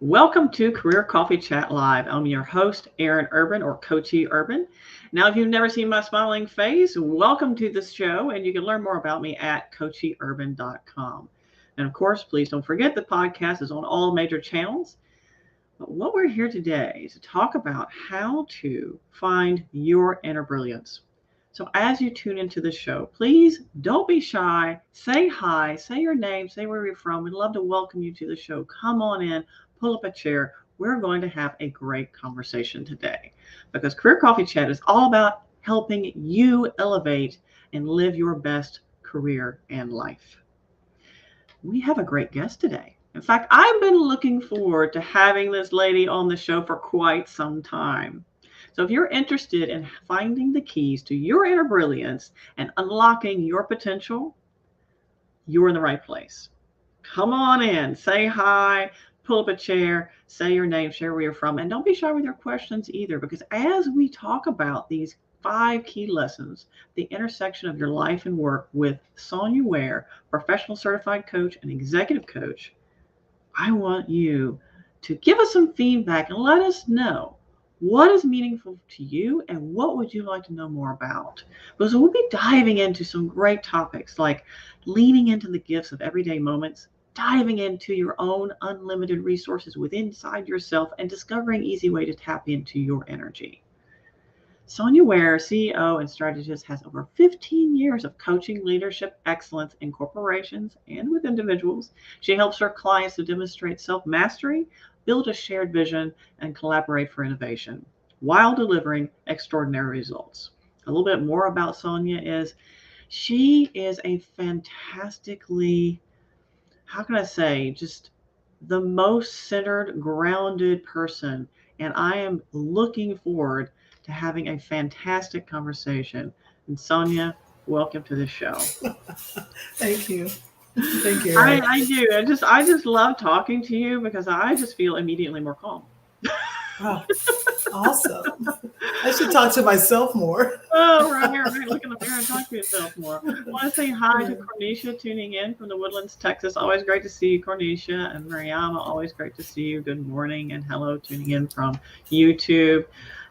Welcome to Career Coffee Chat Live. I'm your host, Erin Urban, or Coachy Urban. Now, if you've never seen my smiling face, welcome to the show, and you can learn more about me at coachyurban.com. And of course, please don't forget the podcast is on all major channels. But what we're here today is to talk about how to find your inner brilliance. So as you tune into the show, please don't be shy. Say hi, say your name, say where you're from. We'd love to welcome you to the show. Come on in, pull up a chair. We're going to have a great conversation today because Career Coffee Chat is all about helping you elevate and live your best career and life. We have a great guest today. In fact, I've been looking forward to having this lady on the show for quite some time. So if you're interested in finding the keys to your inner brilliance and unlocking your potential, you're in the right place. Come on in, say hi, pull up a chair, say your name, share where you're from, and don't be shy with your questions either, because as we talk about these 5 key lessons, the intersection of your life and work with Sonya Ware, professional certified coach and executive coach, I want you to give us some feedback and let us know what is meaningful to you and what would you like to know more about. Because we'll be diving into some great topics like leaning into the gifts of everyday moments, diving into your own unlimited resources within inside yourself, and discovering easy way to tap into your energy. Sonya Ware, CEO and strategist, has over 15 years of coaching leadership excellence in corporations and with individuals. She helps her clients to demonstrate self-mastery, build a shared vision, and collaborate for innovation while delivering extraordinary results. A little bit more about Sonya is she is a fantastically, how can I say, just the most centered, grounded person. And I am looking forward to having a fantastic conversation. And Sonya, welcome to the show. Thank you. Thank you, I, Erin. I do. I just love talking to you because I just feel immediately more calm. Oh, awesome. I should talk to myself more. Oh, right here, right. Look in the mirror and talk to yourself more. I want to say hi to Yeah. Cornisha tuning in from the Woodlands, Texas. Always great to see you, Cornisha. And Mariama, always great to see you. Good morning and hello, tuning in from YouTube.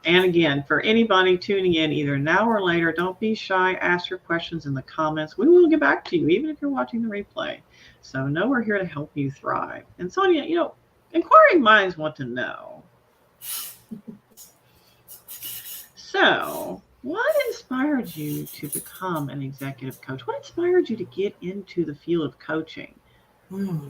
And again, for anybody tuning in either now or later, don't be shy. Ask your questions in the comments. We will get back to you, even if you're watching the replay. So know we're here to help you thrive. And Sonia, inquiring minds want to know. So, what inspired you to become an executive coach? What inspired you to get into the field of coaching? Hmm.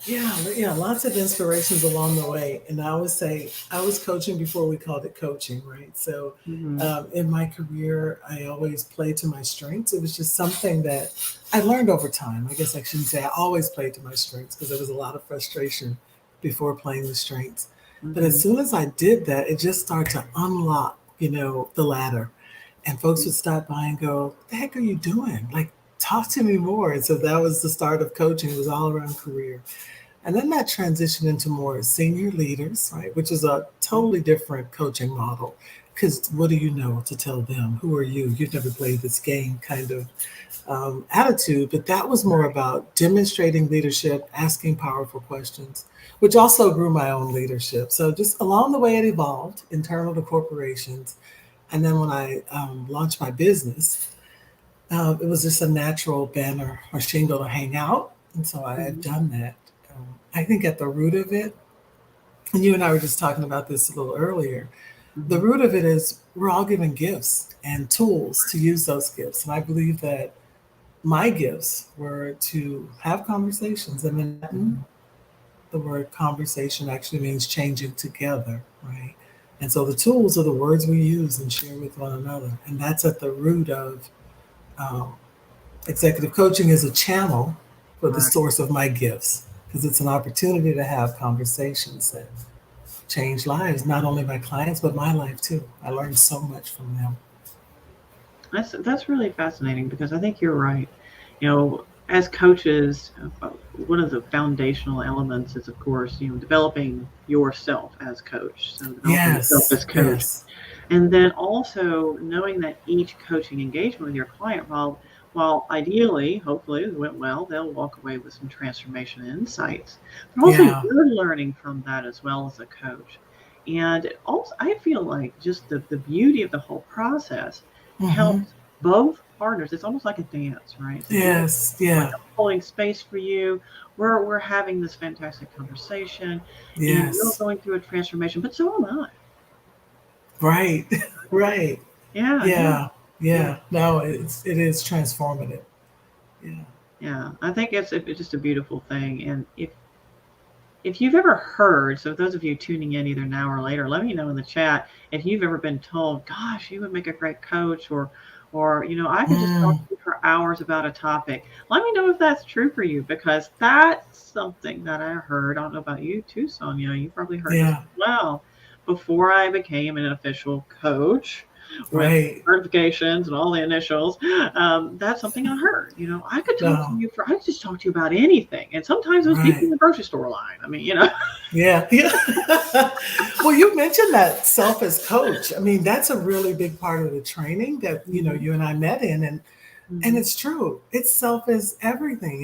Yeah, lots of inspirations along the way. And I always say I was coaching before we called it coaching, right? So Mm-hmm. in my career, I always played to my strengths. It was just something that I learned over time. I guess I shouldn't say I always played to my strengths because there was a lot of frustration before playing the strengths. But as Mm-hmm. soon as I did that, it just started to unlock, the ladder. And folks would stop by and go, "What the heck are you doing? Like, talk to me more." And so that was the start of coaching. It was all around career. And then that transitioned into more senior leaders, right? Which is a totally different coaching model. Because what do you know to tell them? Who are you? You've never played this game kind of attitude. But that was more about demonstrating leadership, asking powerful questions, which also grew my own leadership. So just along the way, it evolved internal to corporations. And then when I launched my business, it was just a natural banner or shingle to hang out. And so I had Mm-hmm. done that. I think at the root of it, and you and I were just talking about this a little earlier, the Mm-hmm. root of it is we're all given gifts and tools to use those gifts. And I believe that my gifts were to have conversations. And in Latin, the word conversation actually means changing together, right? And so the tools are the words we use and share with one another. And that's at the root of um, executive coaching is a channel for the Right. source of my gifts because it's an opportunity to have conversations that change lives, not only my clients, but my life too. I learned so much from them. That's really fascinating because I think you're right. As coaches, one of the foundational elements is, of course, developing yourself as coach. So developing yourself Yes, as coach. yes. And then also knowing that each coaching engagement with your client, While ideally, hopefully it went well, they'll walk away with some transformation and insights. But also Yeah. you're learning from that as well as a coach. And also I feel like just the beauty of the whole process Mm-hmm. helps both partners. It's almost like a dance, right? It's a dance. Yes. Like Yeah. I'm holding space for you. We're having this fantastic conversation and you're Yes. going through a transformation, but so am I. Right. Right. Yeah, yeah, Yeah. yeah. Yeah. No, it is transformative. Yeah. Yeah, I think it's just a beautiful thing. And if you've ever heard, so those of you tuning in either now or later, let me know in the chat if you've ever been told, "Gosh, you would make a great coach," or I could just talk Mm, to you for hours about a topic. Let me know if that's true for you because that's something that I heard. I don't know about you too, Sonia. You probably heard this yeah. as well. Before I became an official coach with Right. certifications and all the initials, that's something I heard. I could talk to No. you I could just talk to you about anything. And sometimes it was people Right. in the grocery store line. I mean. Yeah. Yeah. Well, you mentioned that self as coach. I mean, that's a really big part of the training that, Mhm, you and I met in. And mhm. it's true. It's self as everything.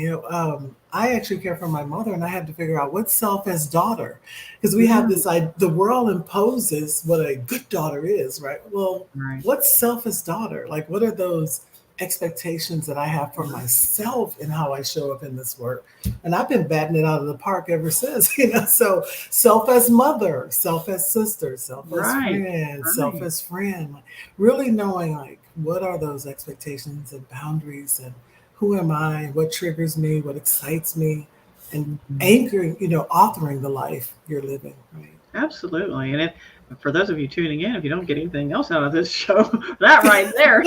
I actually care for my mother, and I had to figure out what's self as daughter, because we have Mm, this. The world imposes what a good daughter is, right? Well, right. what's self as daughter? Like, what are those expectations that I have for myself and how I show up in this work? And I've been batting it out of the park ever since. So self as mother, self as sister, self as Right. friend, self Right. as friend, really knowing like what are those expectations and boundaries and who am I, what triggers me, what excites me, and Mhm. anchoring, authoring the life you're living, right? Absolutely. And for those of you tuning in, if you don't get anything else out of this show, that right there,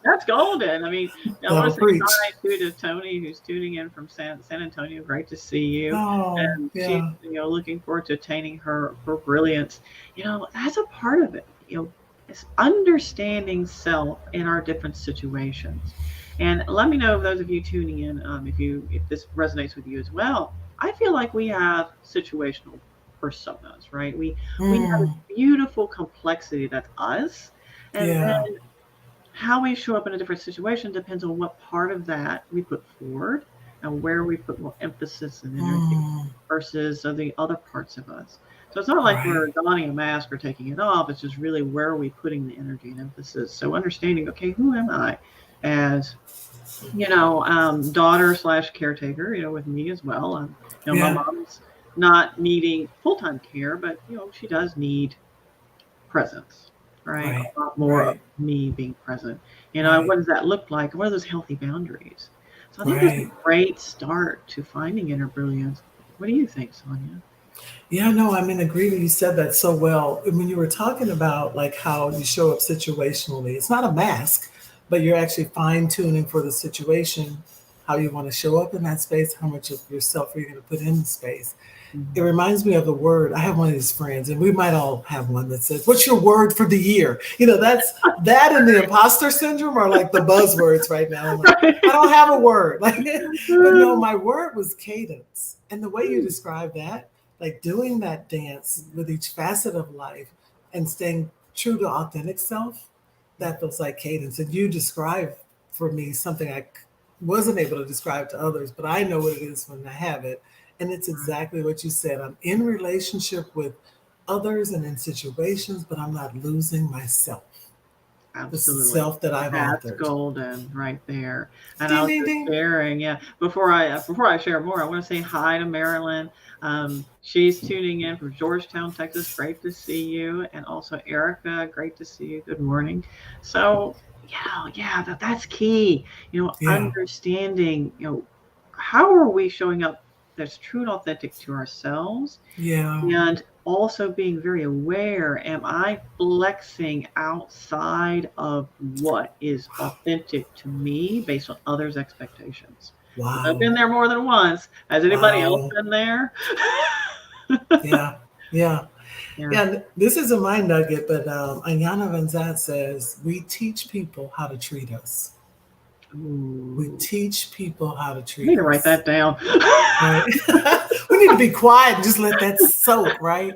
that's golden. I mean, I want That'll to say preach. hi too to Tony, who's tuning in from San Antonio. Great to see you. Oh, And she's, yeah. looking forward to attaining her brilliance. As a part of it, it's understanding self in our different situations. And let me know if those of you tuning in, if this resonates with you as well. I feel like we have situational personas, right? We have Mm, this beautiful complexity that's us, and then yeah. how we show up in a different situation depends on what part of that we put forward and where we put more emphasis and energy Mm, versus the other parts of us. So it's not like we're right. donning a mask or taking it off. It's just really where are we putting the energy and emphasis. So understanding, okay, who am I as daughter slash caretaker, with me as well. My Yeah. mom's not needing full time care, but she does need presence, right? Right. A lot more of Right. me being present. Right. What does that look like? What are those healthy boundaries? So I think that's a Right. great start to finding inner brilliance. What do you think, Sonia? Yeah, no, I'm in agreement. You said that so well. And when you were talking about like how you show up situationally, it's not a mask, but you're actually fine tuning for the situation, how you want to show up in that space, how much of yourself are you going to put in the space. It Mhm. reminds me of the word. I have one of these friends, and we might all have one that says, "What's your word for the year?" That's that and the imposter syndrome are like the buzzwords right now. I'm like, I don't have a word. Like, but no, my word was cadence. And the way you describe that, like doing that dance with each facet of life and staying true to authentic self, that feels like cadence. And you describe for me something I wasn't able to describe to others, but I know what it is when I have it. And it's Right. exactly what you said. I'm in relationship with others and in situations, but I'm not losing myself, the Absolutely. self that I've That's authored. golden right there. And I Ding, was ding, just ding. sharing, yeah. Before I share more, I want to say hi to Marilyn. She's tuning in from Georgetown, Texas. Great to see you, and also Erica. Great to see you. Good morning. So yeah, that's key. Yeah, Understanding, how are we showing up that's true and authentic to ourselves yeah. and also being very aware, am I flexing outside of what is authentic to me based on others' expectations? Because I've Wow. been there more than once. Has anybody else Wow. been there? Yeah. Yeah. Yeah. Yeah. This is a mind nugget, but Ayana Vanzat says, we teach people how to treat us. We Ooh. teach people how to I need treat to write us. that down. Right? We need to be quiet and just let that soak, right?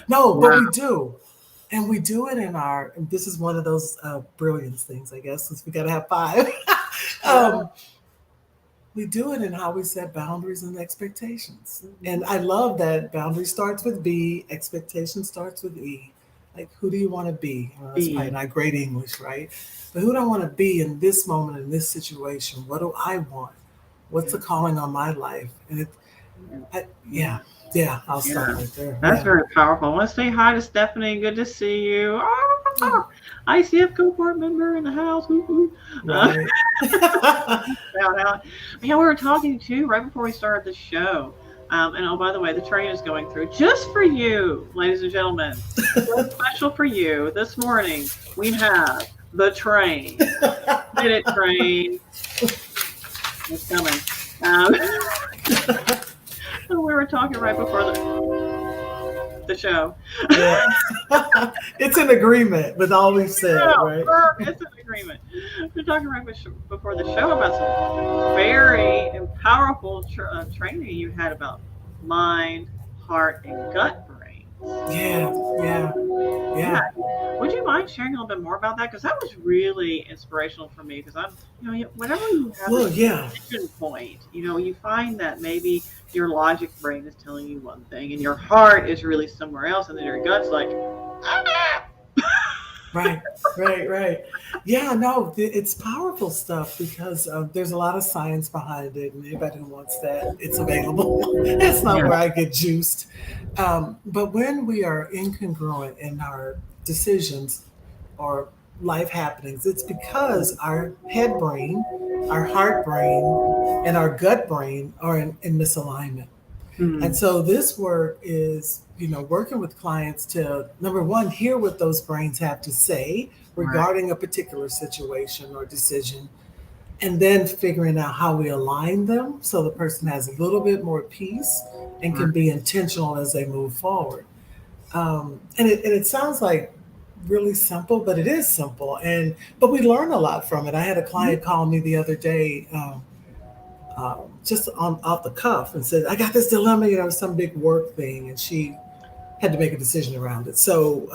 No, but Wow. we do. And we do it in our, and this is one of those brilliance things, I guess, since we got to have five. Yeah. um, we do it in how we set boundaries and expectations. Mhm. And I love that boundary starts with B, expectation starts with E. Like, who do you want to be? Well, that's probably Be. not great English, right? But who do I want to be in this moment, in this situation? What do I want? What's Yeah. the calling on my life? And Yeah. yeah, Yeah. yeah, I'll stop Yeah. right there. That's Yeah. very powerful. I want to say hi to Stephanie. Good to see you. Oh, ICF cohort member in the house. Woo, woo. Uh, Right. shout out. Yeah, we were talking too right before we started the show. And oh, by the way, the train is going through just for you, ladies and gentlemen. So special for you. This morning we have the train. Get it, train. It's coming. Um, we were talking right before the show. Yeah. It's an agreement with all we've said, right? It's an agreement. We're talking right before the show about some very powerful training you had about mind, heart, and gut brains. Yeah, yeah, Yeah. yeah. Would you mind sharing a little bit more about that? Because that was really inspirational for me. Because whenever you have a Well, yeah. decision point, you find that maybe your logic brain is telling you one thing, and your heart is really somewhere else, and then your gut's like, ah! Right, right, right. Yeah, no, it's powerful stuff because there's a lot of science behind it, and anybody who wants that, it's available. That's not Yeah. where I get juiced. But when we are incongruent in our decisions or life happenings, it's because our head brain, our heart brain, and our gut brain are in misalignment. And Hmm. so this work is, working with clients to, number one, hear what those brains have to say Right. regarding a particular situation or decision, and then figuring out how we align them so the person has a little bit more peace and Right. can be intentional as they move forward. And it sounds like really simple, but it is simple. But we learn a lot from it. I had a Mhm. client call me the other day, just on off the cuff, and said, "I got this dilemma, some big work thing," and she had to make a decision around it. So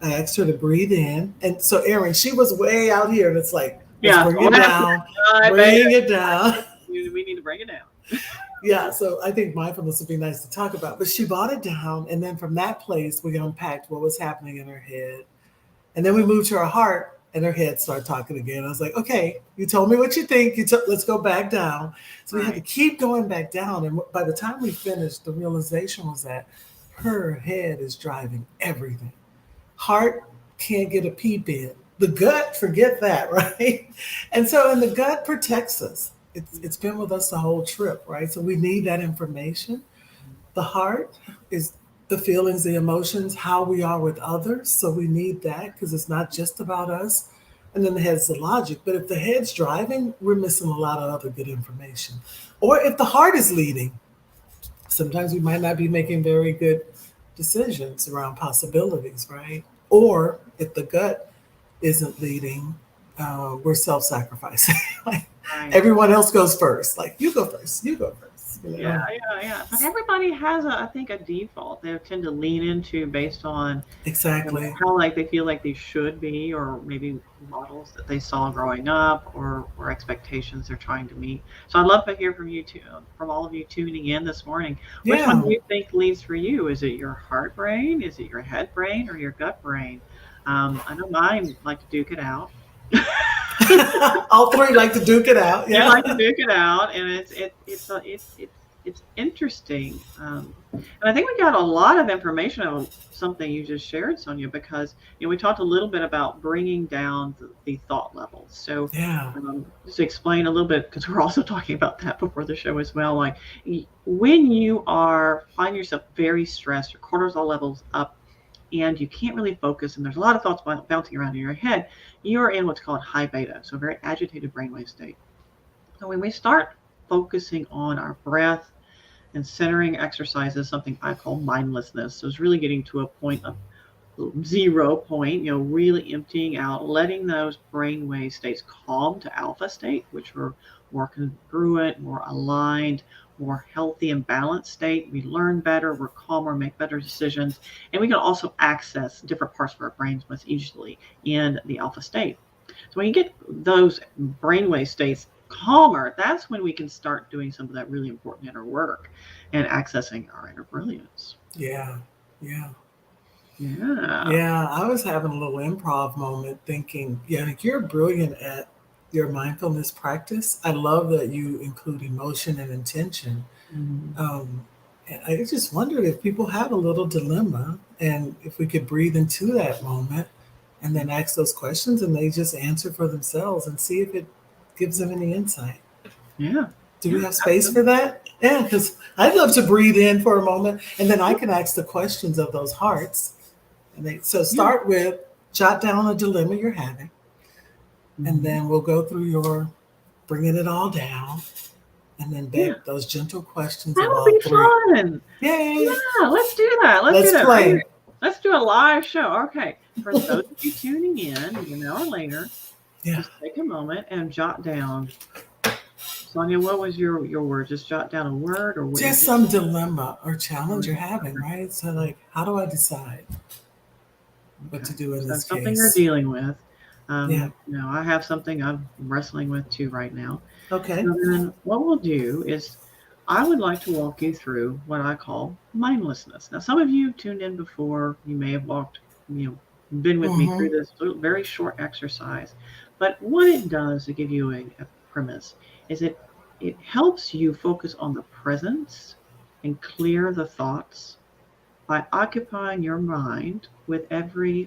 I asked her to breathe in, and so Erin, she was way out here, and it's like, let's Yeah. bring it down, Baby. bring it down. We need to bring it down. Yeah, so I think mindfulness would be nice to talk about. But she brought it down, and then from that place, we unpacked what was happening in her head. And then we moved to her heart, and her head started talking again. I was like, okay, you told me what you think. Let's go back down. So we had to Right. keep going back down. And by the time we finished, the realization was that her head is driving everything. Heart can't get a peep in. The gut, forget that, right? And the gut protects us. It's been with us the whole trip, right? So we need that information. The heart is the feelings, the emotions, how we are with others. So we need that because it's not just about us. And then the head's the logic. But if the head's driving, we're missing a lot of other good information. Or if the heart is leading, sometimes we might not be making very good decisions around possibilities, right? Or if the gut isn't leading, we're self sacrificing. Like Right. everyone else goes first. Like, you go first, you go first. Yeah, yeah, yeah. But everybody has I think, a default they tend to lean into based on Exactly. how like they feel like they should be, or maybe models that they saw growing up, or expectations they're trying to meet. So I'd love to hear from you too, from all of you tuning in this morning. Which one Yeah. do you think leads for you? Is it your heart brain? Is it your head brain or your gut brain? I know mine like to duke it out. All three like to duke it out. They Yeah. like to duke it out, and it's interesting. And I think we got a lot of information on something you just shared, Sonia, because we talked a little bit about bringing down the thought levels. So Yeah. just to explain a little bit, because we're also talking about that before the show as well. Like when you find yourself very stressed, your cortisol levels up, and you can't really focus, and there's a lot of thoughts bouncing around in your head, you're in what's called high beta, so a very agitated brainwave state. So when we start focusing on our breath and centering exercises, something I call mindlessness, so it's really getting to a point of 0 point, really emptying out, letting those brainwave states calm to alpha state, which are more congruent, more aligned, more healthy and balanced state. We learn better, we're calmer, make better decisions, and we can also access different parts of our brains much easily in the alpha state. So when you get those brainwave states calmer, that's when we can start doing some of that really important inner work and accessing our inner brilliance. Yeah. Yeah. Yeah. Yeah. I was having a little improv moment thinking, yeah, you're brilliant at your mindfulness practice. I love that you include emotion and intention. Mhm. Um, and I just wondered if people have a little dilemma and if we could breathe into that moment and then ask those questions and they just answer for themselves and see if it gives them any insight. Yeah. Do Yeah. we have space for Absolutely. that? Yeah, because I'd love to breathe in for a moment and then I can ask the questions of those hearts. And so Yeah. start with jot down a dilemma you're having, and Mhm. then we'll go through your bringing it all down and then Yeah. beg those gentle questions That of would all be three. fun. Yay! Yeah, let's do that. Let's do Let's that right here. play. Let's do a live show. Okay. For those of you tuning in, either now or later, Yeah. just take a moment and jot down. Sonia, what was your word? Just jot down a word or what you Just just some dilemma or challenge you're having, okay. right? So, like, how do I decide what Okay. to do in So this something you're case? dealing with. Yeah. I have something I'm wrestling with too right now. Okay. So then what we'll do is I would like to walk you through what I call mindlessness. Now, some of you tuned in before, you may have you know, been with me Mm-hmm. through this very short exercise. But what it does to give you a premise is it helps you focus on the presence and clear the thoughts by occupying your mind with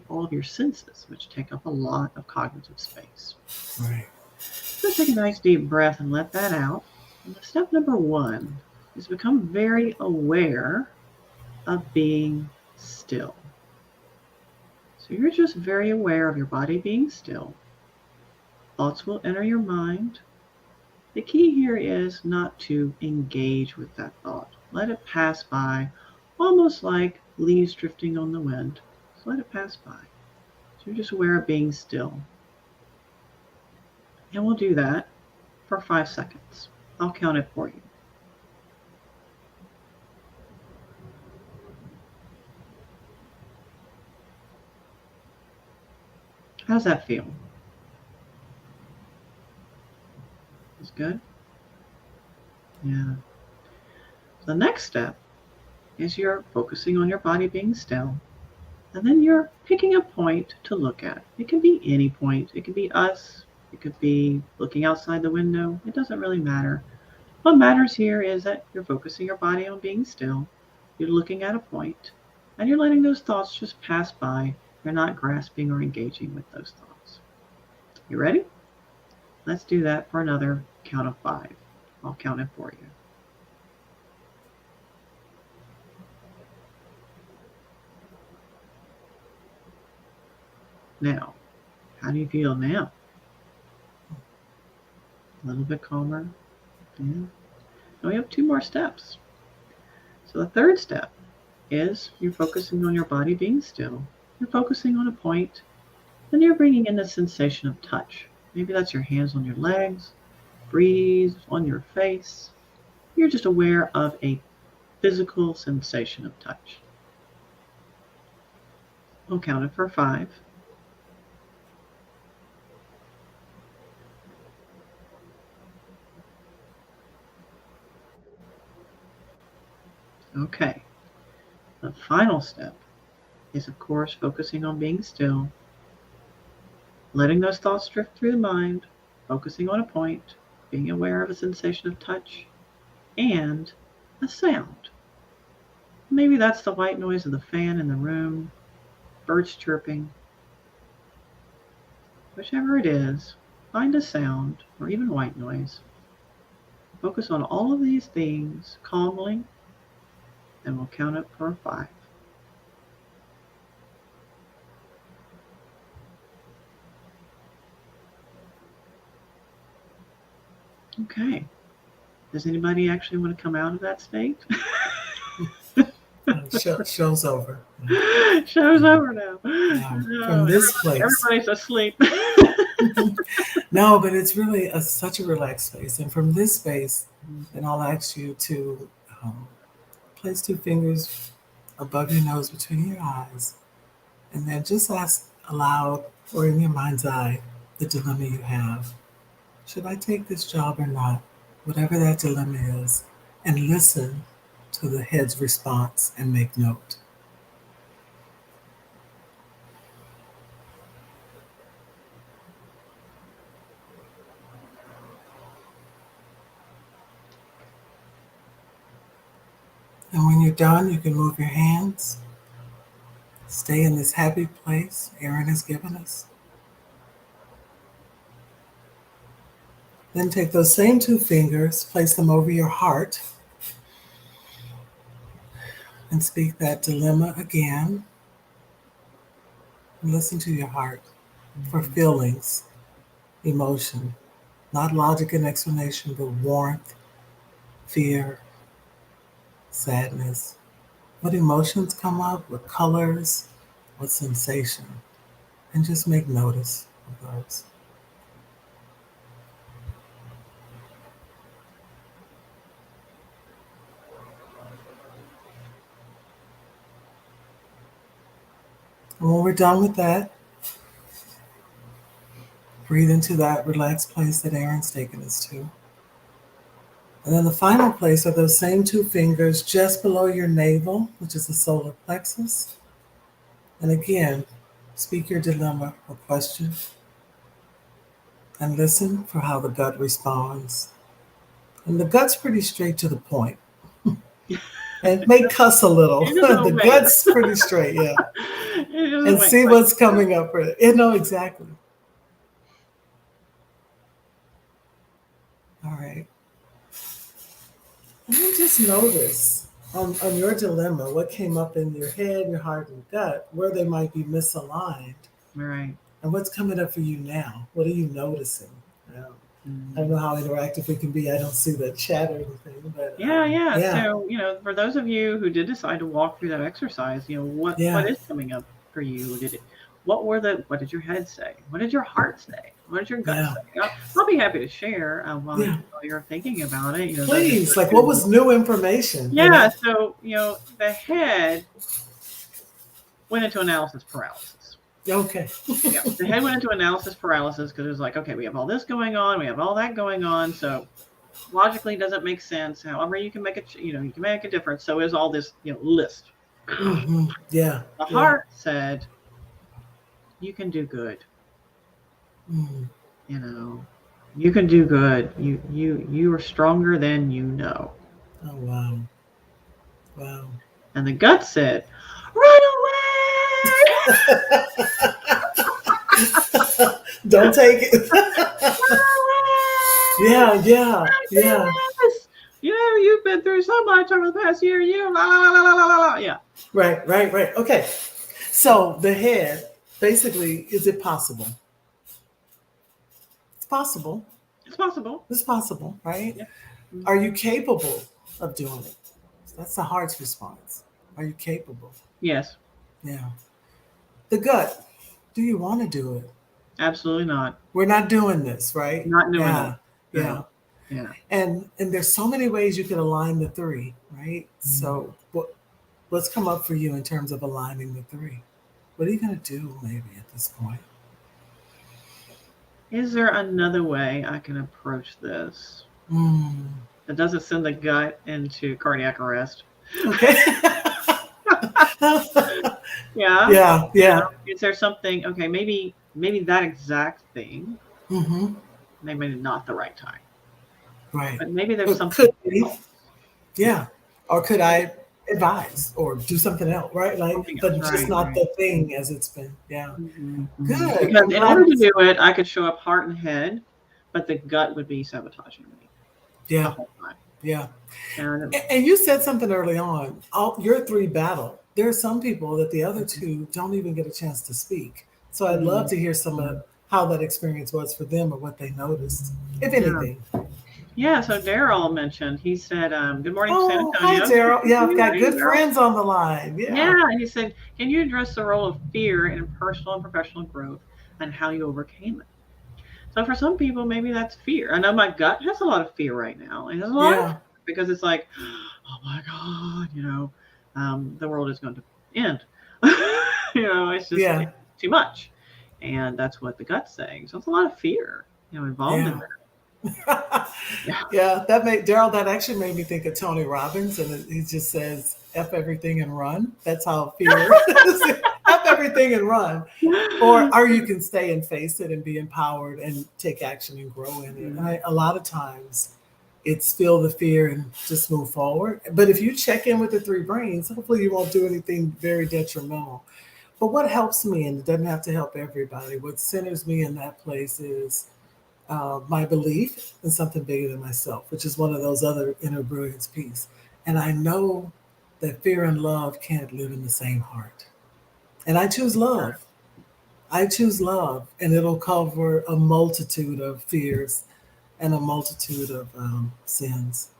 all of your senses, which take up a lot of cognitive space. Right. So take a nice deep breath and let that out. And step number one is become very aware of being still. So you're just very aware of your body being still. Thoughts will enter your mind. The key here is not to engage with that thought. Let it pass by, almost like leaves drifting on the wind. Just let it pass by. So you're just aware of being still. And we'll do that for 5 seconds. I'll count it for you. How does that feel? It's good? Yeah. The next step is you're focusing on your body being still, and then you're picking a point to look at. It can be any point, it could be us, it could be looking outside the window. It doesn't really matter. What matters here is that you're focusing your body on being still, you're looking at a point, and you're letting those thoughts just pass by. You're not grasping or engaging with those thoughts. You ready? Let's do that for another count of 5. I'll count it for you. Now, how do you feel now? A little bit calmer? Yeah. Now we have 2 more steps. So the third step is you're focusing on your body being still. You're focusing on a point, then you're bringing in the sensation of touch. Maybe that's your hands on your legs, breeze on your face. You're just aware of a physical sensation of touch. We'll count it for 5. Okay. The final step is, of course, focusing on being still, letting those thoughts drift through the mind, focusing on a point, being aware of a sensation of touch, and a sound. Maybe that's the white noise of the fan in the room, birds chirping, whichever it is, find a sound or even white noise. Focus on all of these things calmly, and we'll count up for 5. Okay. Does anybody actually want to come out of that state? Show's over. Show's over now. Yeah. No, From this place. everybody's asleep. No, but it's really such a relaxed space. And from this space, then I'll ask you to um, place 2 fingers above your nose between your eyes. And then just ask aloud or in your mind's eye, the dilemma you have. Should I take this job or not? Whatever that dilemma is, and listen to the head's response and make note. And when you're done, you can move your hands. Stay in this happy place Aaron has given us. Then take those same two fingers, place them over your heart, and speak that dilemma again. And listen to your heart for feelings, emotion, not logic and explanation, but warmth, fear, sadness. What emotions come up, what colors, what sensation, and just make notice of those. And when we're done with that, breathe into that relaxed place that Aaron's taken us to. And then the final place are those same two fingers just below your navel, which is the solar plexus. And again, speak your dilemma or question and listen for how the gut responds. And the gut's pretty straight to the point. And it may cuss a little. The gut's pretty straight, yeah. And see what's coming up for it. You know, exactly. All right. And then just notice on your dilemma what came up in your head, your heart, and gut, where they might be misaligned. Right. And what's coming up for you now? What are you noticing? I don't know how interactive it can be. I don't see the chat or anything, but yeah. So, for those of you who did decide to walk through that exercise, what is coming up for you? What did your head say? What did your heart say? What did your gut say? I'll be happy to share while you're thinking about it. Please, like what was new information? Yeah. So, the head went into analysis paralysis. Okay. Yeah, the head went into analysis paralysis because it was like, okay, we have all this going on, we have all that going on, so logically doesn't make sense. However, you can make it, you can make a difference. So it was all this, list. Mm-hmm. Yeah. The heart said, you can do good. Mm-hmm. You can do good. You are stronger than you know. Oh wow. Wow. And the gut said, run away. Don't take it. Yeah. You've been through so much over the past year. Yeah. Right. Okay. So the head, basically, is it possible? It's possible. It's possible, right? Yeah. Mm-hmm. Are you capable of doing it? That's the heart's response. Are you capable? Yes. Yeah. The gut, do you want to do it? Absolutely not. We're not doing this, right? Not doing it. Yeah. And there's so many ways you can align the three, right? Mm-hmm. So what's come up for you in terms of aligning the three? What are you going to do maybe at this point? Is there another way I can approach this that doesn't send the gut into cardiac arrest? Okay. Yeah. Is there something? Okay, maybe that exact thing. Mm-hmm. Maybe not the right time. Right. But maybe there's something else. Yeah. Or could I advise or do something else, right? Like, but just not the thing as it's been. Yeah. Mm-hmm. Good. Because in order to do it, I could show up heart and head, but the gut would be sabotaging me. Yeah. The whole time. Yeah. And you said something early on. Your three battle. There are some people that the other two don't even get a chance to speak. So I'd love to hear some of how that experience was for them or what they noticed, if anything. Yeah, so Daryl mentioned, he said, good morning, San Antonio. Hi, Daryl. Yeah, I've got good friends on the line. Yeah, he said, can you address the role of fear in personal and professional growth and how you overcame it? So for some people, maybe that's fear. I know my gut has a lot of fear right now. It has a lot of fear because it's like, oh my God, the world is going to end. It's just too much. And that's what the gut's saying. So it's a lot of fear, involved in Yeah. that. Yeah. Yeah, that made Daryl. That actually made me think of Tony Robbins, and he just says "f everything and run." That's how fear "f everything and run," or you can stay and face it and be empowered and take action and grow in it. And Mhm. a lot of times, it's feel the fear and just move forward. But if you check in with the three brains, hopefully you won't do anything very detrimental. But what helps me, and it doesn't have to help everybody, what centers me in that place is my belief in something bigger than myself, which is one of those other inner brilliance piece. And I know that fear and love can't live in the same heart. And I choose love. I choose love, and it'll cover a multitude of fears and a multitude of sins.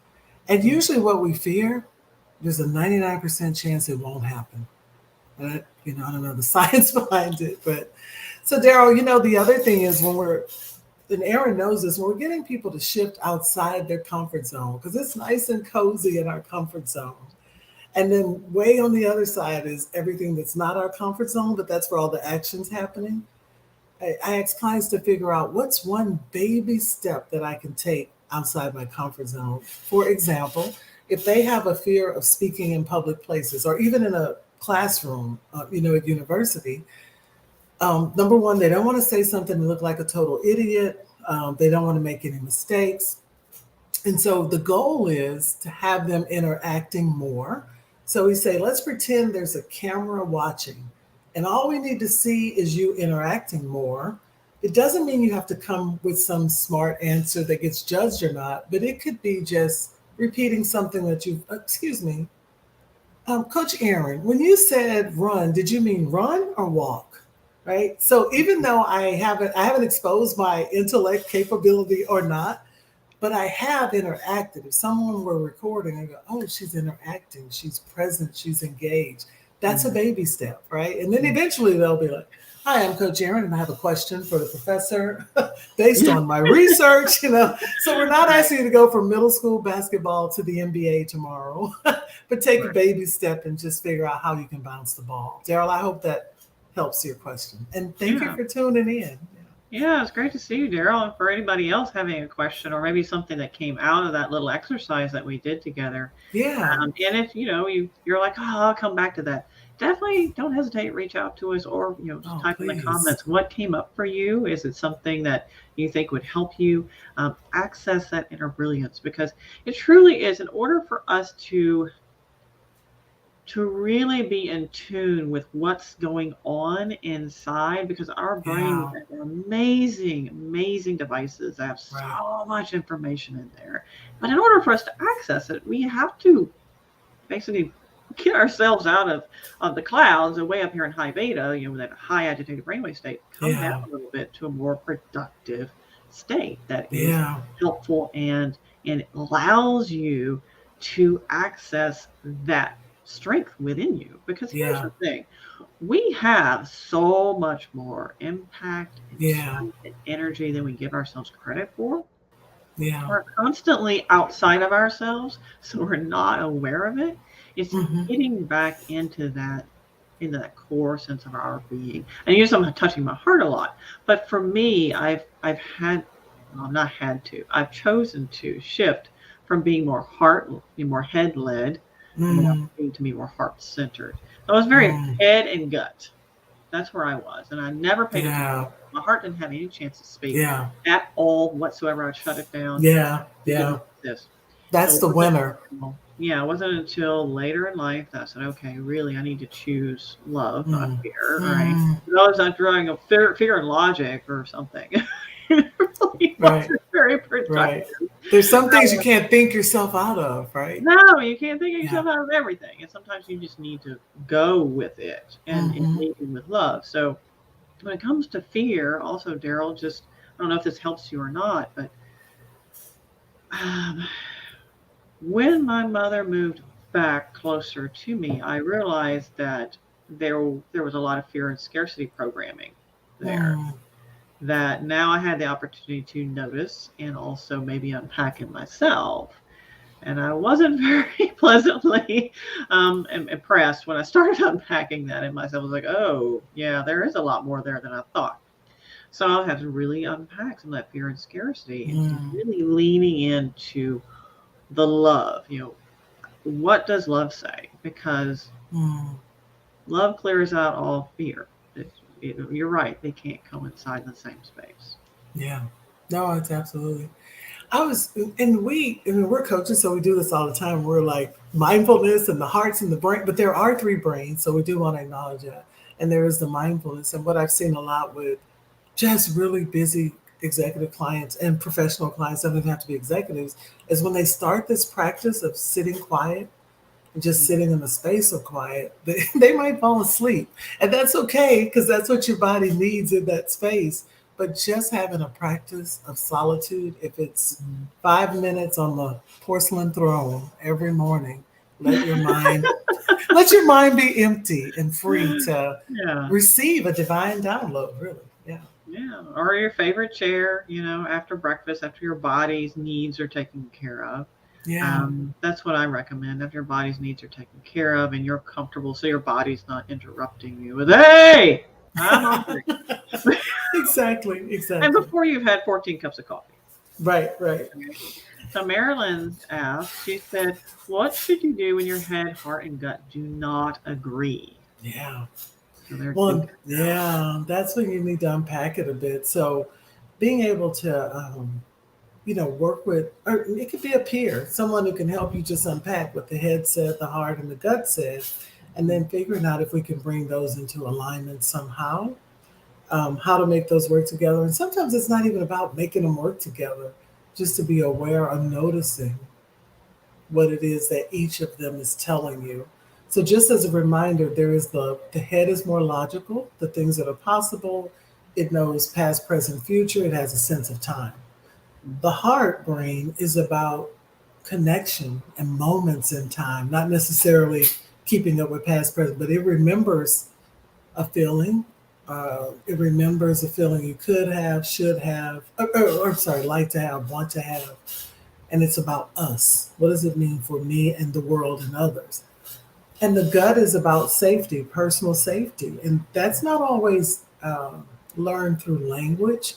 And usually, what we fear, there's a 99% chance it won't happen. And I don't know the science behind it, but so Daryl, the other thing is and Aaron knows this, when we're getting people to shift outside their comfort zone, because it's nice and cozy in our comfort zone. And then way on the other side is everything that's not our comfort zone, but that's where all the action's happening. I ask clients to figure out what's one baby step that I can take outside my comfort zone. For example, if they have a fear of speaking in public places or even in a classroom, at university, number one, they don't want to say something and look like a total idiot. They don't want to make any mistakes. And so the goal is to have them interacting more. So we say, let's pretend there's a camera watching, and all we need to see is you interacting more. It doesn't mean you have to come with some smart answer that gets judged or not, but it could be just repeating something that excuse me, Coach Aaron, when you said run, did you mean run or walk? Right. So even though I haven't exposed my intellect capability or not, but I have interacted. If someone were recording, I go, oh, she's interacting, she's present, she's engaged. That's a Mhm. baby step, right? And then Mhm. eventually they'll be like, hi, I'm Coach Aaron, and I have a question for the professor based Yeah. on my research. So we're not Right. asking you to go from middle school basketball to the NBA tomorrow, but take a Right. baby step and just figure out how you can bounce the ball. Daryl, I hope that helps your question. And thank you Yeah. for tuning in. Yeah, it's great to see you, Daryl. And for anybody else having a question or maybe something that came out of that little exercise that we did together, Yeah. and if you're like, oh, I'll come back to that. Definitely don't hesitate. Reach out to us, or just Oh, type in the please. comments what came up for you. Is it something that you think would help you access that inner brilliance? Because it truly is. In order for us to really be in tune with what's going on inside, because our brains Yeah. are amazing, amazing devices that have Right. so much information in there. But in order for us to access it, we have to basically get ourselves out of the clouds and way up here in high beta, that high agitated brainwave state, come down Yeah. a little bit to a more productive state that is Yeah. helpful and allows you to access that strength within you. Because here's Yeah. the thing, we have so much more impact and Yeah. strength and energy than we give ourselves credit for. Yeah. We're constantly outside of ourselves, so we're not aware of it. It's Hmm. getting back into that core sense of our being. And usually I'm touching my heart a lot. But for me, I've had well, not had to. I've chosen to shift from being more more head led, and now Mm, being to be more heart centered. So I was very mm, head and gut. That's where I was, and I never paid attention. yeah. My heart didn't have any chance to speak Yeah. at all whatsoever. I shut it down. Yeah. It didn't Yeah. exist. So That's it the wasn't winner. it wasn't until later in life that I said, okay, really, I need to choose love, not Mm, fear, right? mm, I was not drawing a fear and logic or something. It really right. wasn't very Right. productive. There's some things you can't think yourself out of, right? No, you can't think of Yeah. yourself out of everything. And sometimes you just need to go with it and Hmm. lead with love. So when it comes to fear, also, Daryl, just, I don't know if this helps you or not, but um, when my mother moved back closer to me, I realized that there was a lot of fear and scarcity programming there Mm, that now I had the opportunity to notice and also maybe unpack in myself. And I wasn't very pleasantly impressed when I started unpacking that in myself. I was like, oh, yeah, there is a lot more there than I thought. So I'll have to really unpack some of that fear and scarcity and Mm, really leaning into the love. What does love say? Because mm, love clears out all fear. You're right; they can't coincide in the same space. yeah. No, it's absolutely. I was, and I mean, we're coaches, so we do this all the time. We're like mindfulness and the hearts and the brain, but there are three brains, so we do want to acknowledge that. And there is the mindfulness. And what I've seen a lot with just really busy executive clients and professional clients, don't even have to be executives, is when they start this practice of sitting quiet and just sitting in the space of quiet, they might fall asleep. And that's okay because that's what your body needs in that space. But just having a practice of solitude, if it's 5 minutes on the porcelain throne every morning, let your mind let your mind be empty and free to Yeah, receive a divine download, really. Yeah. yeah. Or your favorite chair, after breakfast, after your body's needs are taken care of. Yeah. That's what I recommend. After your body's needs are taken care of and you're comfortable, so your body's not interrupting you with, hey, I'm hungry. Exactly. And Exactly. before you've had 14 cups of coffee. Right, right. Okay. So Marilyn asked, she said, what should you do when your head, heart, and gut do not agree? Yeah. So there you Well, go. yeah, that's when you need to unpack it a bit. So, being able to, work with, or it could be a peer, someone who can help you just unpack what the head said, the heart, and the gut said, and then figuring out if we can bring those into alignment somehow, how to make those work together. And sometimes it's not even about making them work together, just to be aware of noticing what it is that each of them is telling you. So just as a reminder, there is the head is more logical, the things that are possible. It knows past, present, future. It has a sense of time. The heart brain is about connection and moments in time, not necessarily keeping up with past, present, but it remembers a feeling. It remembers a feeling you could have, should have, or I'm sorry, like to have, want to have, and it's about us. What does it mean for me and the world and others? And the gut is about safety, personal safety. And that's not always learned through language,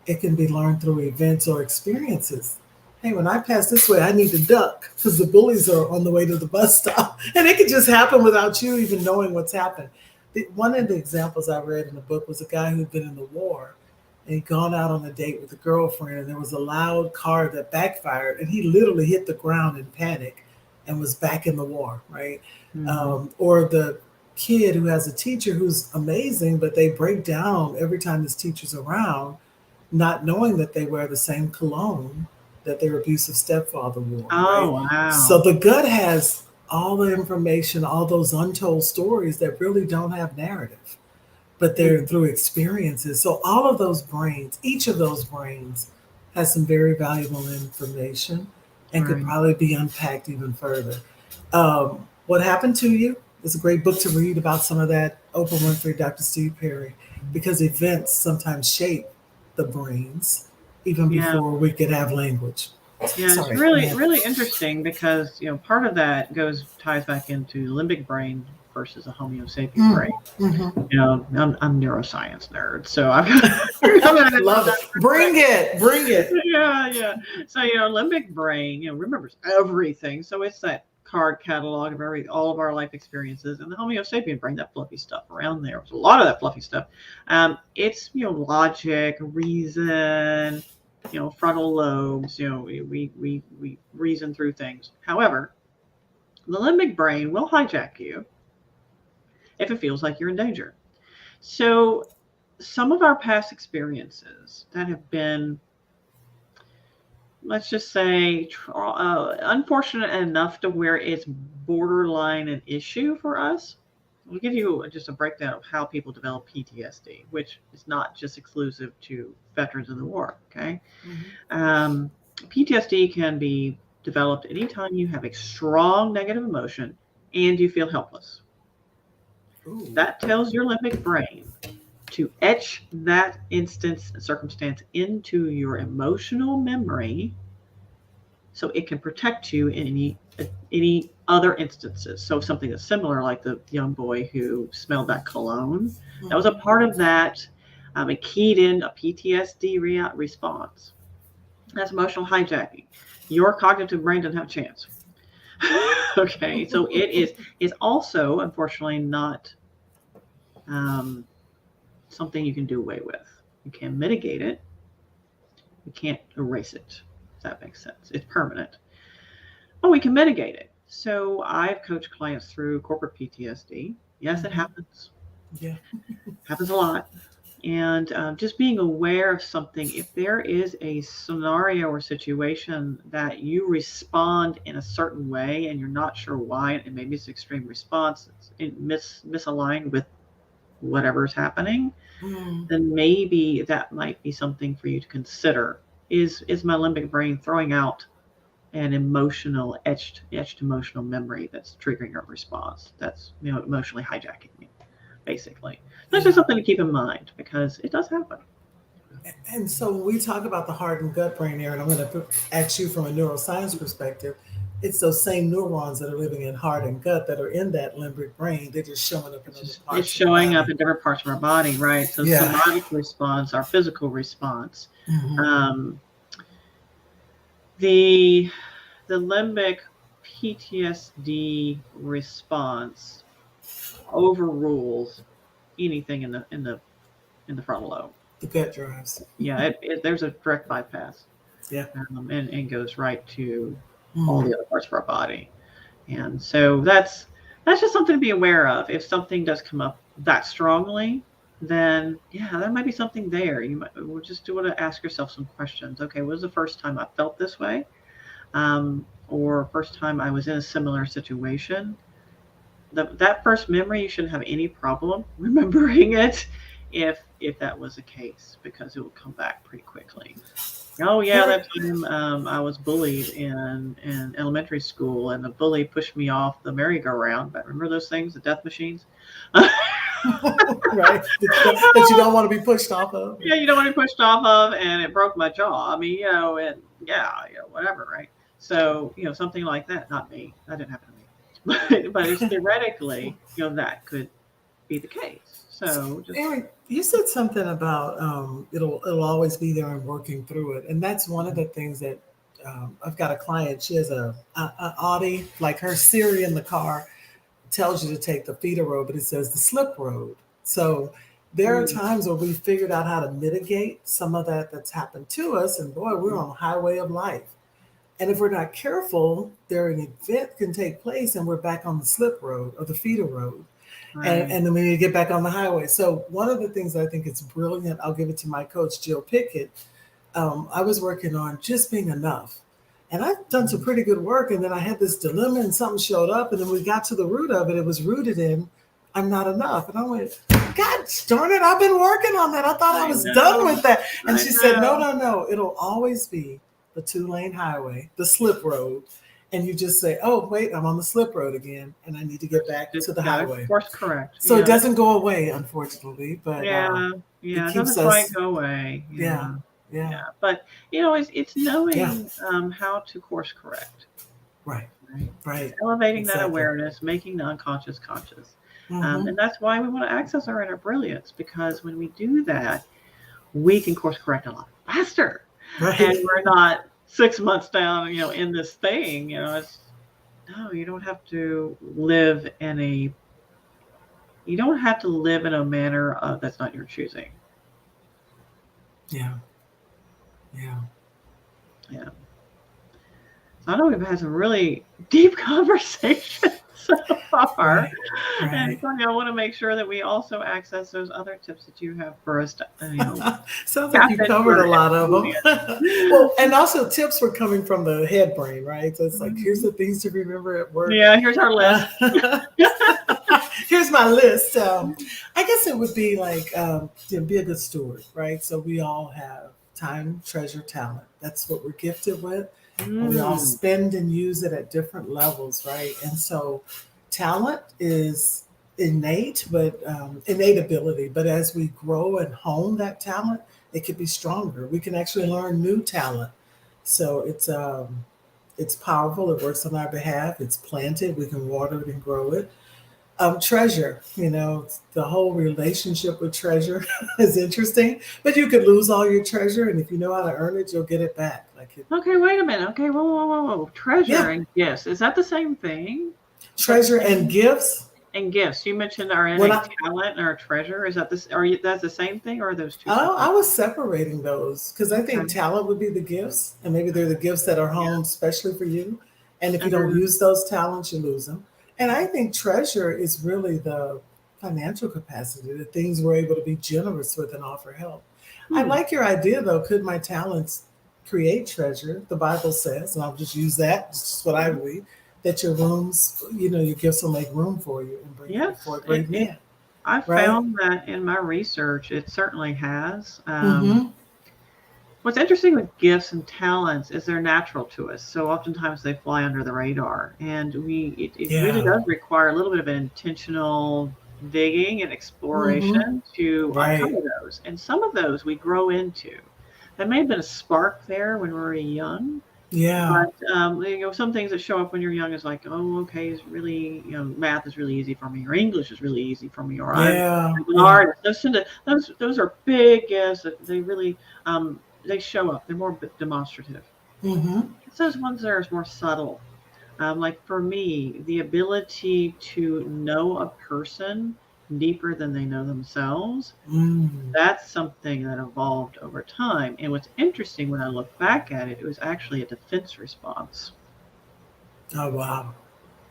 it can be learned through events or experiences. Hey, when I pass this way, I need to duck because the bullies are on the way to the bus stop. And it could just happen without you even knowing what's happened. One of the examples I read in the book was a guy who'd been in the war and he'd gone out on a date with a girlfriend, and there was a loud car that backfired, and he literally hit the ground in panic and was back in the war, right? Mhm. Or the kid who has a teacher who's amazing, but they break down every time this teacher's around, not knowing that they wear the same cologne that their abusive stepfather wore, right? Oh, So wow. the gut has all the information, all those untold stories that really don't have narrative, but Mm, they're through experiences. So all of those brains, each of those brains has some very valuable information and could right. probably be unpacked even further. What Happened to You is a great book to read about some of that. Oprah Winfrey, Dr. Steve Perry, because events sometimes shape the brains even Yeah. before we could have language. Yeah, it's Sorry, really, man. really interesting because, part of that ties back into limbic brain versus a Homo sapien Mm, brain. hmm. I'm neuroscience nerd, so I've coming into Love it. that Bring perspective. it. Bring it. Yeah, yeah. So, limbic brain, remembers everything. So it's that card catalog of all of our life experiences, and the Homo sapien brain, that fluffy stuff around there. There's a lot of that fluffy stuff. It's logic, reason, frontal lobes. We reason through things. However, the limbic brain will hijack you if it feels like you're in danger. So some of our past experiences that have been, let's just say, unfortunate enough to where it's borderline an issue for us. I'll give you just a breakdown of how people develop PTSD, which is not just exclusive to veterans of the war. Okay, Mhm. um, PTSD can be developed anytime you have a strong negative emotion and you feel helpless. Ooh. That tells your limbic brain to etch that instance and circumstance into your emotional memory so it can protect you in any other instances. So something that's similar, like the young boy who smelled that cologne, that was a Mhm. part of that It keyed in a PTSD response. That's emotional hijacking. Your cognitive brain doesn't have a chance. Okay, so is also unfortunately not um, something you can do away with. You can mitigate it. You can't erase it. If that makes sense. It's permanent. But we can mitigate it. So I've coached clients through corporate PTSD. Yes, it happens. Yeah. Happens a lot. And just being aware of something, if there is a scenario or situation that you respond in a certain way and you're not sure why, and maybe it's extreme response, it's misaligned with whatever's happening, then maybe that might be something for you to consider. Is my limbic brain throwing out an emotional etched emotional memory that's triggering a response that's emotionally hijacking me, basically? That's just something to keep in mind because it does happen. And so when we talk about the heart and gut brain area, and I'm going to ask you from a neuroscience perspective, it's those same neurons that are living in heart and gut that are in that limbic brain. They're just showing up in other It's parts of the showing up body. in different parts of our body, right? So Yeah. somatic response, our physical response. Um, the limbic PTSD response overrules anything in the frontal lobe. The gut drives. Yeah, there's a direct bypass, Yeah. and goes right to all the other parts of our body. And so that's just something to be aware of. If something does come up that strongly, then yeah, there might be something there. You might we'll just want to ask yourself some questions. Okay, what was the first time I felt this way? Or first time I was in a similar situation? That first memory, you shouldn't have any problem remembering it if that was the case, because it will come back pretty quickly. Oh yeah, that time I was bullied in elementary school, and the bully pushed me off the merry-go-round. But remember those things, the death machines? Right. That you don't want to be pushed off of. Yeah, you don't want to be pushed off of, and it broke my jaw. I mean, and yeah, whatever, right? So, something like that. Not me. That didn't happen to me. But it's theoretically, that could be the case. So, just Aaron, you said something about it'll always be there and working through it, and that's one of the things that I've got a client. She has a Audi, like her Siri in the car tells you to take the feeder road, but it says the slip road. So there are times where we figured out how to mitigate some of that that's happened to us, and boy, we're on the highway of life. And if we're not careful, there an event can take place, and we're back on the slip road or the feeder road. right. And then we need to get back on the highway. So one of the things I think is brilliant, I'll give it to my coach, Jill Pickett. I was working on just being enough. And I've done some pretty good work. And then I had this dilemma and something showed up. And then we got to the root of it. It was rooted in, I'm not enough. And I went, God darn it, I've been working on that. I thought I was done with that. And she said, no. It'll always be the 2-lane highway, the slip road. And you just say, oh, wait, I'm on the slip road again, and I need to get back to the highway. Course correct. So it doesn't go away, unfortunately, but it keeps doesn't quite go away. Yeah. But it's knowing how to course correct. Right. It's elevating that awareness, making the unconscious conscious. And that's why we want to access our inner brilliance, because when we do that, we can course correct a lot faster. Right. And we're not 6 months down, in this thing. You don't have to live in a manner that's not your choosing. Yeah. So I know we've had some really deep conversations so far. Right. And Sonia, I want to make sure that we also access those other tips that you have for us to, Sounds like you covered a lot of them. Well, and also tips were coming from the head brain, right? So it's like, here's the things to remember at work. Yeah, here's our list. Here's my list. I guess it would be like be a good steward, right? So we all have time, treasure, talent. That's what we're gifted with. And we all spend and use it at different levels, right? And so talent is innate ability. But as we grow and hone that talent, it could be stronger. We can actually learn new talent. So it's powerful. It works on our behalf. It's planted. We can water it and grow it. Treasure, the whole relationship with treasure is interesting, but you could lose all your treasure, and if you know how to earn it, you'll get it back. Okay, wait a minute. Okay, whoa, whoa, whoa, whoa. Treasure Yeah, and gifts. Is that the same thing? Is that the treasure and same? gifts. And gifts. You mentioned our When innate I talent and our treasure. Is that this? Are you? That's the same thing, or are those two I separate? was separating those because I think Okay. talent would be the gifts, and maybe they're the gifts that are Yeah. honed especially for you. And if you don't Mhm. use those talents, you lose them. And I think treasure is really the financial capacity, the things we're able to be generous with and offer help. I Hmm. like your idea though. Could my talents create treasure? The Bible says, and I'll just use that. It's just what I Mhm. believe that your rooms, your gifts will make room for you and bring you before Yes, great men. I Right? found that in my research, it certainly has. Mm-hmm. What's interesting with gifts and talents is they're natural to us. So oftentimes they fly under the radar, and it really Yeah. does require a little bit of an intentional digging and Mm-hmm. exploration to Right. uncover those. And some of those we grow into. There may have been a spark there when we were young, Yeah. but some things that show up when you're young is like, oh, okay, it's really, math is really easy for me, or English is really easy for me, or Yeah. I'm an Yeah. artist. Those are big gifts that they really they show up. They're more demonstrative. Mm-hmm. It's those ones that are more subtle. Like for me, the ability to know a person deeper than they know themselves. Mm. That's something that evolved over time. And what's interesting when I look back at it, it was actually a defense response. Oh wow.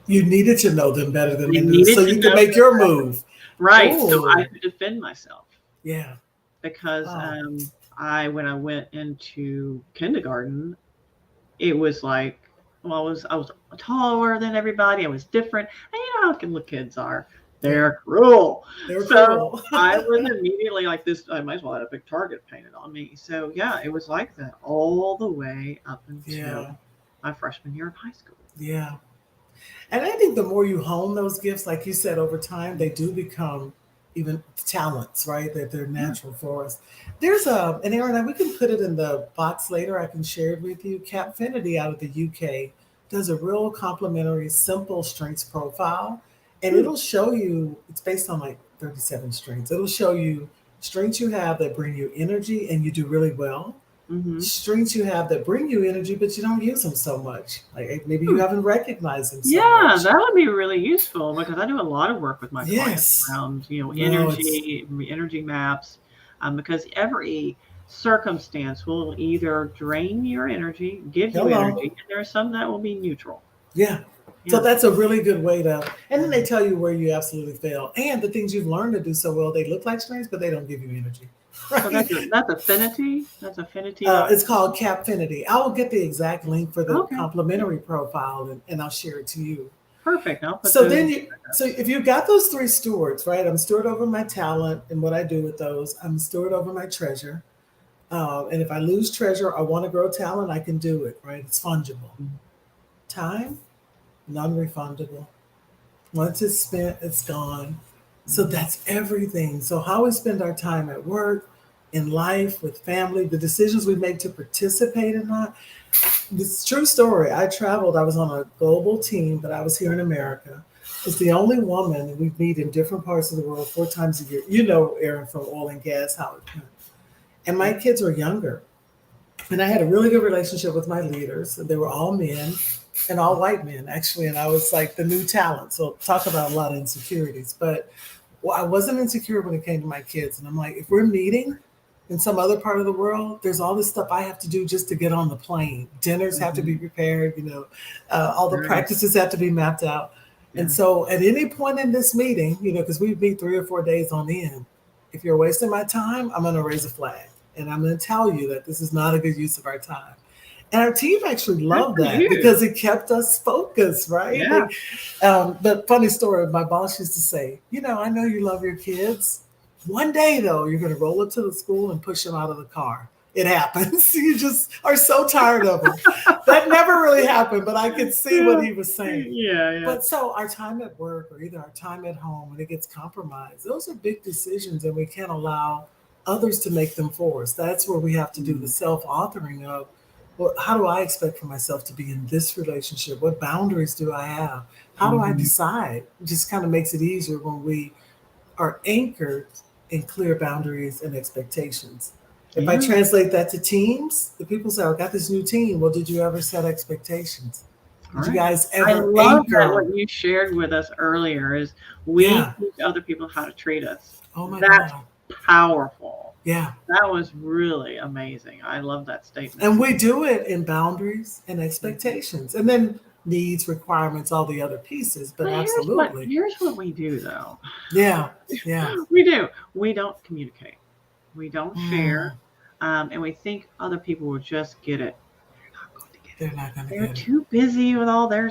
You needed to know them better than We they knew, so needed to you could know make them your better. move. Right. So I Oh, could defend myself yeah. because Wow. when I went into kindergarten, it was like, well, I was taller than everybody. I was different, and you know how kids are. Yeah. They're cruel. They were So cruel. I was immediately like this. I might as well have a big target painted on me. So yeah, it was like that all the way up until Yeah. my freshman year of high school. Yeah. And I think the more you hone those gifts, like you said, over time, they do become even talents, right? That they're Yeah. natural for us. There's and Aaron, we can put it in the box later. I can share it with you. Capfinity out of the UK does a real complimentary, simple strengths profile. And Hmm. it'll show you, it's based on like 37 strengths. It'll show you strengths you have that bring you energy and you do really well, Mm-hmm. strengths you have that bring you energy, but you don't use them so much. Like maybe you haven't recognized them so Yeah, much. that would be really useful because I do a lot of work with my clients Yes. around, No, it's energy maps, because every circumstance will either drain your energy, give you energy, hello. and there are some that will be neutral. Yeah. So Yeah. that's a really good way to, and then they Mhm. tell you where you absolutely fail. And the things you've learned to do so well, they look like strengths, but they don't give you energy. So Right? that's affinity. That's It's affinity.com. called Capfinity. I will get the exact link for the Okay. complimentary profile and I'll share it to you. Perfect. I'll put So those in then the you, show so notes. if you've got those three stewards, right? I'm steward over my talent and what I do with those. I'm steward over my treasure. And if I lose treasure, I want to grow talent, I can do it, right? It's fungible. Mhm. Time, non refundable. Once it's spent, it's gone. So Mhm. that's everything. So, how we spend our time at work, in life, with family, the decisions we make to participate in that. This true story. I traveled, I was on a global team, but I was here in America. It's the only woman we meet in different parts of the world 4 times a year. You know, Aaron, from oil and gas, how it went. And my kids were younger. And I had a really good relationship with my leaders. They were all men and all white men, actually. And I was like the new talent. So talk about a lot of insecurities. But well, I wasn't insecure when it came to my kids. And I'm like, if we're meeting in some other part of the world, there's all this stuff I have to do just to get on the plane. Dinners have to be Mhm. prepared, all the Right. practices have to be mapped out. And Yeah. so at any point in this meeting, because we meet 3 or 4 days on end, if you're wasting my time, I'm going to raise a flag. And I'm going to tell you that this is not a good use of our time. And our team actually Good loved for that you. because it kept us focused, right? Yeah. But funny story, my boss used to say, I know you love your kids. One day, though, you're going to roll up to the school and push them out of the car. It happens. You just are so tired of them. That never really happened, but I could see what Yeah. he was saying. Yeah. Yeah. But so our time at work or either our time at home, when it gets compromised, those are big decisions and we can't allow others to make them for us. That's where we have to do the Mm. self authoring of, Well, how do I expect for myself to be in this relationship? What boundaries do I have? How do I Mhm. decide? It just kind of makes it easier when we are anchored in clear boundaries and expectations. If I Yeah. translate that to teams, the people say, I got this new team. Well, did you ever set expectations? All Did you right. guys I ever love that anchor? what you shared with us earlier is we Yeah. teach other people how to treat us. Oh my That's God. powerful. Yeah. That was really amazing. I love that statement. And we do it in boundaries and Mhm. expectations. And then needs, requirements, all the other pieces. But But absolutely. here's what we do though. Yeah. Yeah. We do. We don't communicate. We don't share, Mm, and we think other people will just get it. They're not going to get it. they're not going to They're get it. too busy with all their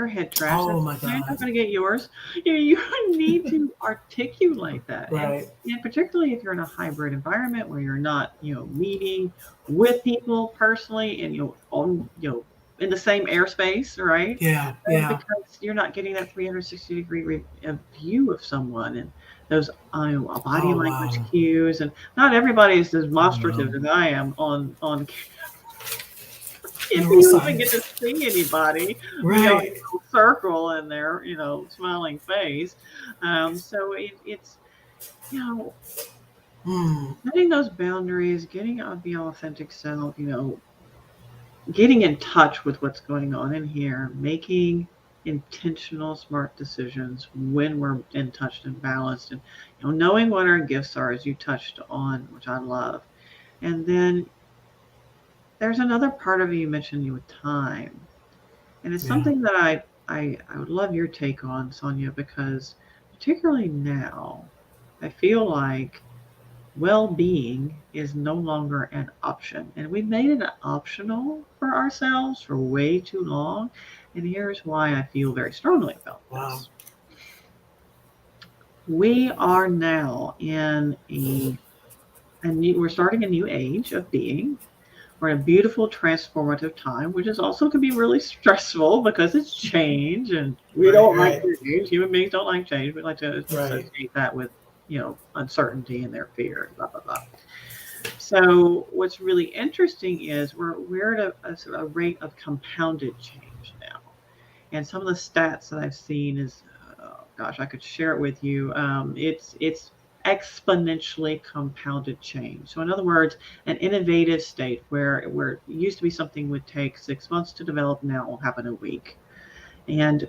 head trash. Oh my They're God. not going to get yours. You need to articulate that, Right. and particularly if you're in a hybrid environment where you're not meeting with people personally and on in the same airspace, right? Yeah. Yeah. Because you're not getting that 360-degree view of someone and those body Oh language wow. cues, and not everybody is as Oh no. demonstrative as I am on if you even get to Neuroscience. see anybody beyond Right. a little circle and their smiling face. So it's you know Mm, setting those boundaries, getting out the authentic self, getting in touch with what's going on in here, making intentional smart decisions when we're in touch and balanced, and knowing what our gifts are, as you touched on, which I love. And then there's another part of you mentioned with time, and it's yeah. something that I would love your take on, Sonia, because particularly now I feel like well-being is no longer an option, and we made it optional for ourselves for way too long. And here's why I feel very strongly about Wow. this. We are now in we're starting a new age of being. We're in a beautiful transformative time, which is also can be really stressful because it's change, and we Right. don't like Right. change. Human beings don't like change. We like to Right. associate that with uncertainty and their fear and blah blah blah. So what's really interesting is we're at a rate of compounded change now, and some of the stats that I've seen is, oh gosh, I could share it with you. It's exponentially compounded change. So in other words, an innovative state where it used to be something would take 6 months to develop, now will happen a week. And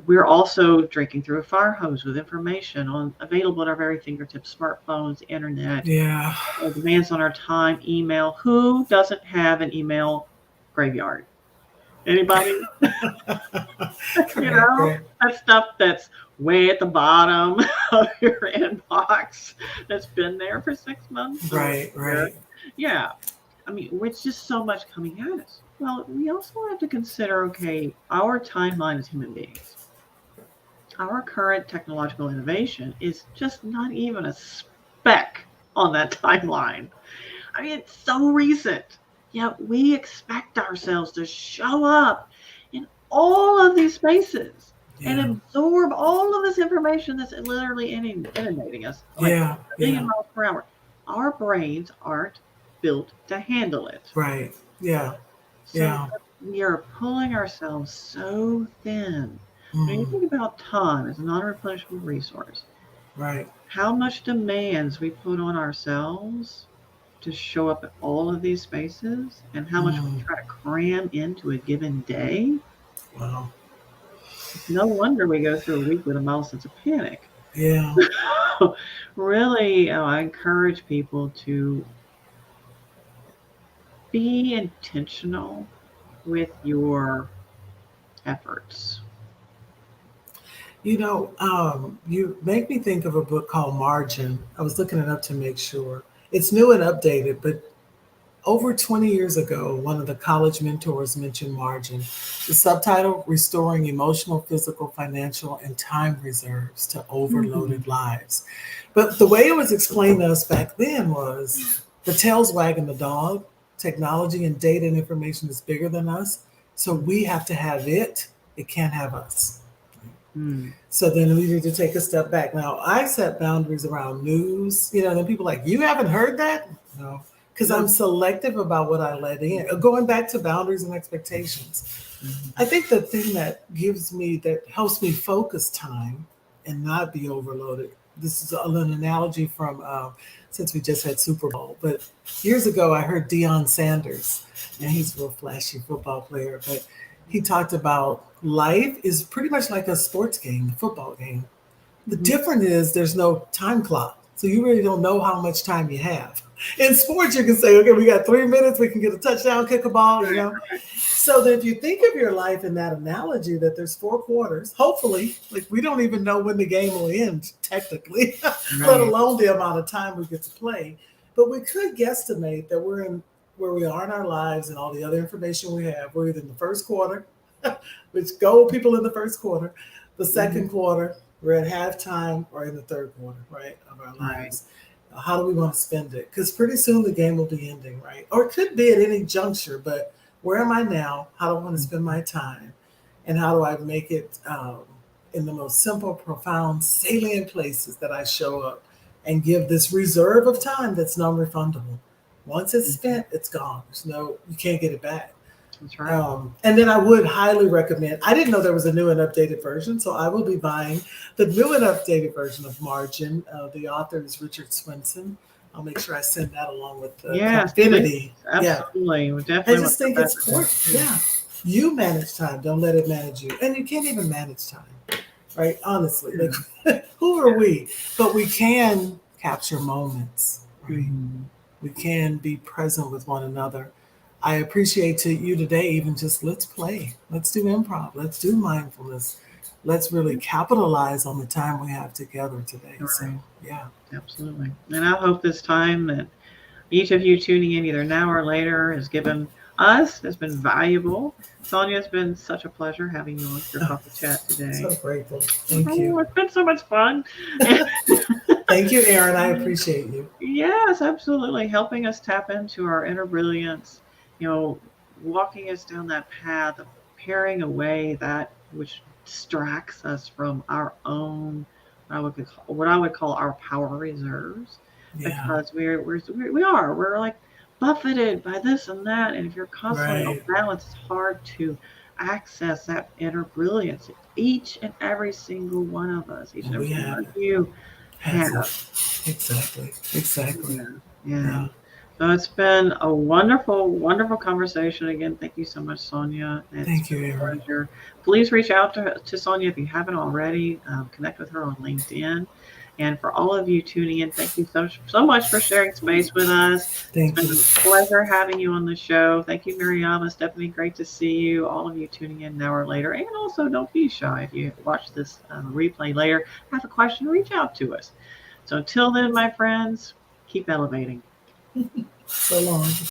we're also drinking through a fire hose with information on available at our very fingertips, smartphones, internet, Yeah. demands on our time, email. Who doesn't have an email graveyard? Anybody? you Right. know, Right. that stuff that's way at the bottom of your inbox that's been there for 6 months or a Right. year. Right. Yeah. I mean, it's just so much coming at us. Well, we also have to consider, okay, our timeline as human beings. Our current technological innovation is just not even a speck on that timeline. I mean, it's so recent. Yet we expect ourselves to show up in all of these spaces and Yeah. absorb all of this information that's literally inundating us like Yeah. a Yeah. million miles per hour. Our brains aren't built to handle it. Right. Yeah. So Yeah. we are pulling ourselves so thin. When you Mm, think about time as a non replenishable resource, right. how much demands we put on ourselves to show up at all of these spaces and how much we Mm, try to cram into a given day, wow. it's no wonder we go through a week with a mild sense of panic. Yeah. Really, I encourage people to be intentional with your efforts. You make me think of a book called Margin. I was looking it up to make sure. It's new and updated, but over 20 years ago, one of the college mentors mentioned margin. The subtitle, Restoring Emotional, Physical, Financial, and Time Reserves to Mhm. Overloaded Lives. But the way it was explained to us back then was the tail's wagging the dog. Technology and data and information is bigger than us. So we have to have it. It can't have us. Mm. So then we need to take a step back. Now, I set boundaries around news. Then people are like, you haven't heard that? No. because I'm selective about what I let in. Going back to boundaries and expectations, I think the thing that helps me focus time and not be overloaded. This is an analogy from since we just had Super Bowl, but years ago I heard Deion Sanders, and he's a real flashy football player, but he talked about life is pretty much like a sports game, a football game. The difference is there's no time clock. So you really don't know how much time you have. In sports, you can say, okay, we got 3 minutes, we can get a touchdown, kick a ball, you know. So that if you think of your life in that analogy, that there's 4 quarters, hopefully, like we don't even know when the game will end, technically, let alone the amount of time we get to play. But we could guesstimate that we're in where we are in our lives and all the other information we have. We're either in the first quarter, which go people in the first quarter, the second quarter, we're at halftime, or in the third quarter, right, of our lives. How do we want to spend it? Because pretty soon the game will be ending, right? Or it could be at any juncture, but where am I now? How do I want to spend my time? And how do I make it in the most simple, profound, salient places that I show up and give this reserve of time that's non-refundable. Once it's spent, it's gone. You can't get it back. That's right. And then I would highly recommend, I didn't know there was a new and updated version, so I will be buying the new and updated version of Margin. The author is Richard Swenson. I'll make sure I send that along with the Infinity. Absolutely. Yeah. We definitely I just think it's important. Yeah. You manage time. Don't let it manage you. And you can't even manage time, right? Honestly. Like, who are we? But we can capture moments, right? We can be present with one another. I appreciate you today, even just let's play. Let's do improv. Let's do mindfulness. Let's really capitalize on the time we have together today. Right. So, yeah. Absolutely. And I hope this time that each of you tuning in either now or later has been valuable. Sonia, it's been such a pleasure having you on your coffee chat today. So grateful. Thank you. It's been so much fun. Thank you, Erin. I appreciate you. Yes, absolutely. Helping us tap into our inner brilliance, walking us down that path of paring away that which distracts us from our own, what I would call our power reserves, because we're like buffeted by this and that, and if you're constantly off balance, it's hard to access that inner brilliance. Each and every single one of us, each and every one of you have. Exactly. Yeah. So it's been a wonderful, wonderful conversation. Again, thank you so much, Sonia. Thank you, Erin. Please reach out to Sonia if you haven't already. Connect with her on LinkedIn. And for all of you tuning in, thank you so much for sharing space with us. Thank you. It's been a pleasure having you on the show. Thank you, Mariama. Stephanie, great to see you. All of you tuning in now or later. And also, don't be shy if you watch this replay later. Have a question, reach out to us. So until then, my friends, keep elevating. So long.